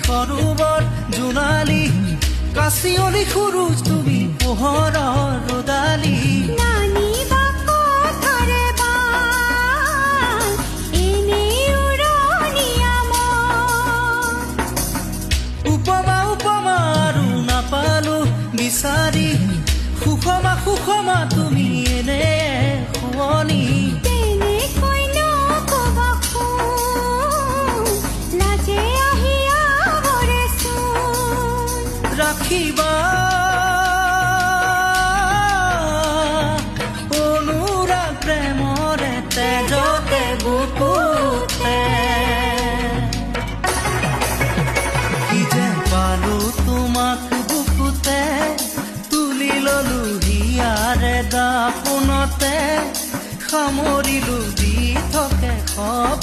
সৰোবৰ জোনালী কাচিয়লি সৰু তুমি পোহৰৰ ৰদালি উপমা উপমা আৰু নাপালো বিচাৰি সুষমা সুষমা তুমি এনে শুৱনি ৰাখিবা অনুৰাগ প্ৰেমৰে তেজতে বুকুতে কি যে পালো তোমাক বুকুতে তুলি ললো হিয়াৰে দাপোনতে সামৰিলো দি থাকে সপোনতে